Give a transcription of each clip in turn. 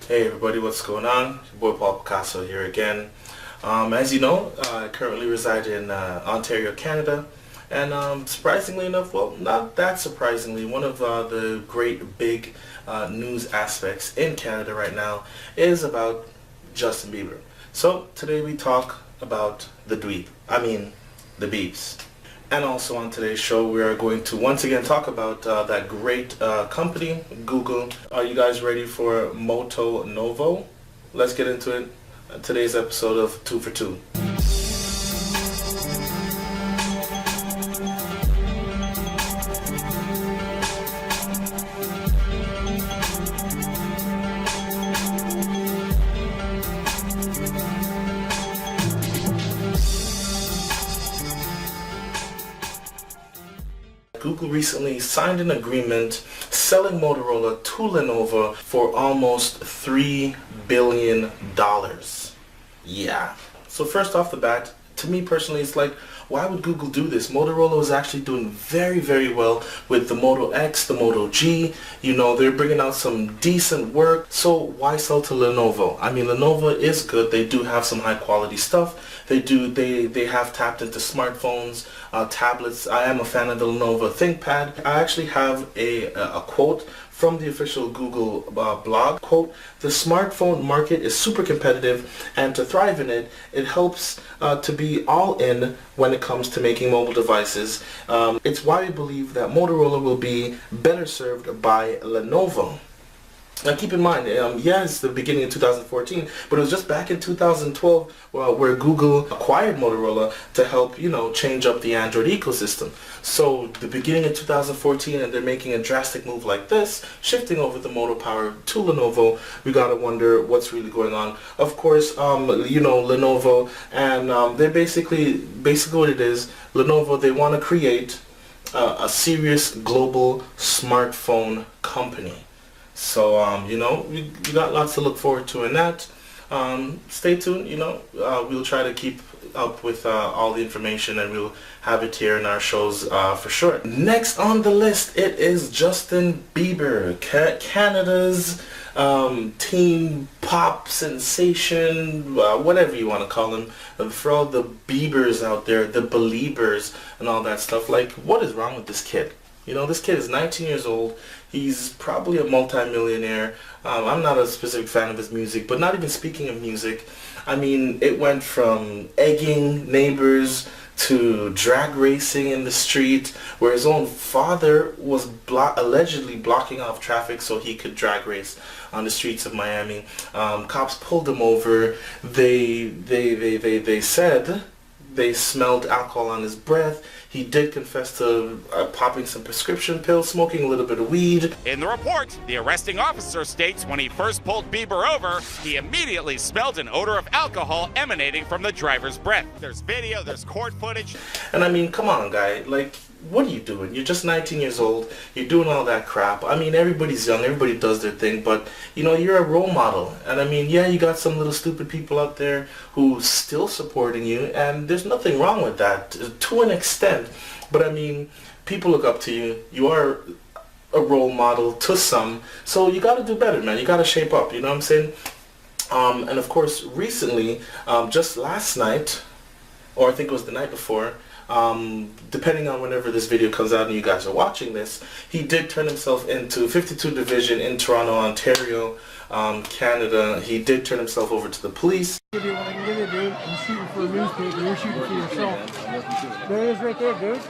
Hey everybody, what's going on? Your boy Paul Picasso here again. As you know, I currently reside in Ontario, Canada, and surprisingly enough, well, not that surprisingly, one of the great big news aspects in Canada right now is about Justin Bieber. So today we talk about the dweeb, the Biebs. And also on today's show, we are going to once again talk about that great company, Google. Are you guys ready for Moto Novo? Let's get into it. Today's episode of 2 for 2. Google recently signed an agreement selling Motorola to Lenovo for almost $3 billion. Yeah. So first off the bat, to me personally, it's like, why would Google do this? Motorola is actually doing very, very well with the Moto X, the Moto G. You know, they're bringing out some decent work. So why sell to Lenovo? I mean, Lenovo is good. They do have some high quality stuff. They have tapped into smartphones, tablets. I am a fan of the Lenovo ThinkPad. I actually have a quote from the official Google blog. Quote, "The smartphone market is super competitive, and to thrive in it, it helps to be all in when it comes to making mobile devices. It's why we believe that Motorola will be better served by Lenovo." Now keep in mind, yeah, it's the beginning of 2014, but it was just back in 2012 where Google acquired Motorola to help, change up the Android ecosystem. So the beginning of 2014, and they're making a drastic move like this, shifting over the Moto power to Lenovo. We gotta wonder what's really going on. Of course, Lenovo, and they're basically what it is. Lenovo, they want to create a serious global smartphone company. So, we got lots to look forward to in that. Stay tuned, we'll try to keep up with all the information, and we'll have it here in our shows for sure. Next on the list, it is Justin Bieber, Canada's teen pop sensation, whatever you want to call him. For all the Biebers out there, the Beliebers and all that stuff, like, what is wrong with this kid? This kid is 19 years old. He's probably a multi-millionaire. I'm not a specific fan of his music, but not even speaking of music, I mean, it went from egging neighbors to drag racing in the street, where his own father was allegedly blocking off traffic so he could drag race on the streets of Miami. Cops pulled him over. They said they smelled alcohol on his breath. He did confess to popping some prescription pills, smoking a little bit of weed. In the report, the arresting officer states when he first pulled Bieber over, he immediately smelled an odor of alcohol emanating from the driver's breath. There's video, there's court footage. And I mean, come on, guy. Like, what are you doing? You're just 19 years old. You're doing all that crap. I mean, everybody's young. Everybody does their thing. But, you're a role model. And I mean, yeah, you got some little stupid people out there who's still supporting you. And there's nothing wrong with that to an extent. But I mean, people look up to you. You are a role model to some. So you got to do better, man. You got to shape up. You know what I'm saying? And of course, recently, just last night, or I think it was the night before, depending on whenever this video comes out and you guys are watching this, he did turn himself into 52 Division in Toronto, Ontario, Canada. He did turn himself over to the police. Give you what I can give you, dude. I'm shooting for a newspaper. You're shooting for yourself. There it is right there, dude.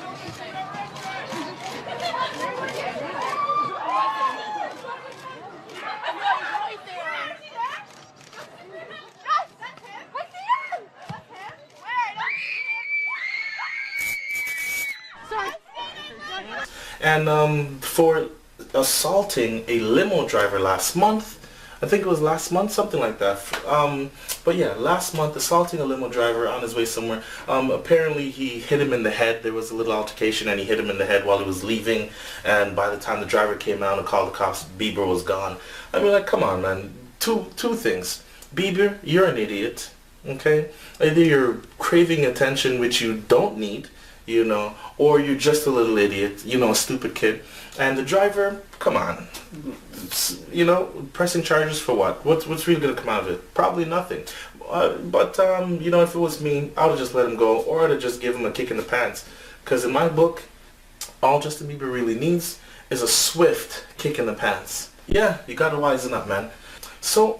And for assaulting a limo driver last month, I think it was last month, something like that. But yeah, last month, assaulting a limo driver on his way somewhere. Apparently he hit him in the head. There was a little altercation and he hit him in the head while he was leaving. And by the time the driver came out and called the cops, Bieber was gone. I mean, like, come on, man. Two things. Bieber, you're an idiot. Okay? Either you're craving attention, which you don't need. you know, or you're just a little idiot, you know, a stupid kid. And the driver, come on, you know, pressing charges for what? What's really going to come out of it? Probably nothing. But you know, if it was me, I would have just let him go, or I'd have just give him a kick in the pants. Because in my book, all Justin Bieber really needs is a swift kick in the pants. Yeah, you got to wisen up, man. So,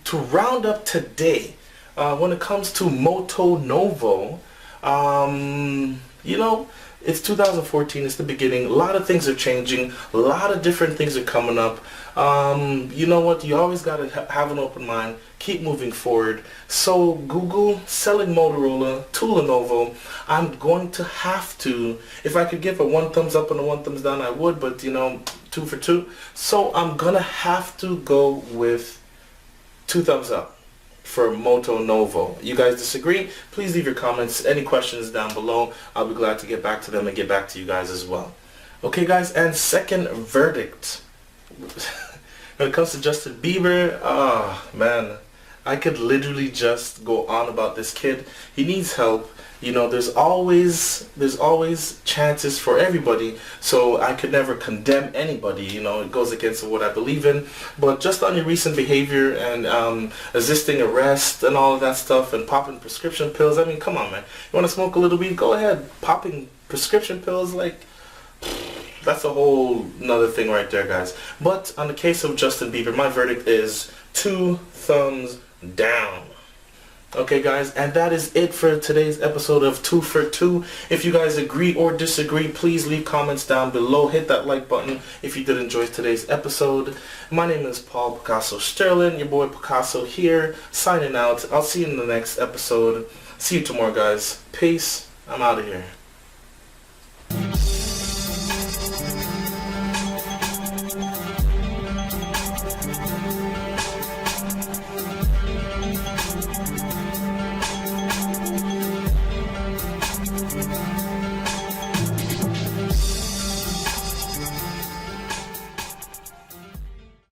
to round up today, when it comes to Moto Novo, you know, it's 2014, it's the beginning, a lot of things are changing, a lot of different things are coming up. You know what, you always got to have an open mind, keep moving forward. So Google selling Motorola to Lenovo, I'm going to have to, if I could give a 1 thumbs up and a 1 thumbs down, I would, but you know, 2 for 2. So I'm going to have to go with 2 thumbs up for Moto Novo. You guys disagree? Please leave your comments, any questions down below. I'll be glad to get back to them and get back to you guys as well. Okay guys, and second verdict. When it comes to Justin Bieber, man, I could literally just go on about this kid. He needs help. You know, there's always chances for everybody, so I could never condemn anybody. You know, it goes against what I believe in. But just on your recent behavior and resisting arrest and all of that stuff and popping prescription pills, I mean, come on, man. You want to smoke a little weed? Go ahead. Popping prescription pills, like, that's a whole nother thing right there, guys. But on the case of Justin Bieber, my verdict is 2 thumbs down. Okay guys, and that is it for today's episode of 2 for 2. If you guys agree or disagree, please leave comments down below. Hit that like button if you did enjoy today's episode. My name is Paul Picasso Sterling, your boy Picasso here, signing out. I'll see you in the next episode. See you tomorrow, guys. Peace. I'm out of here.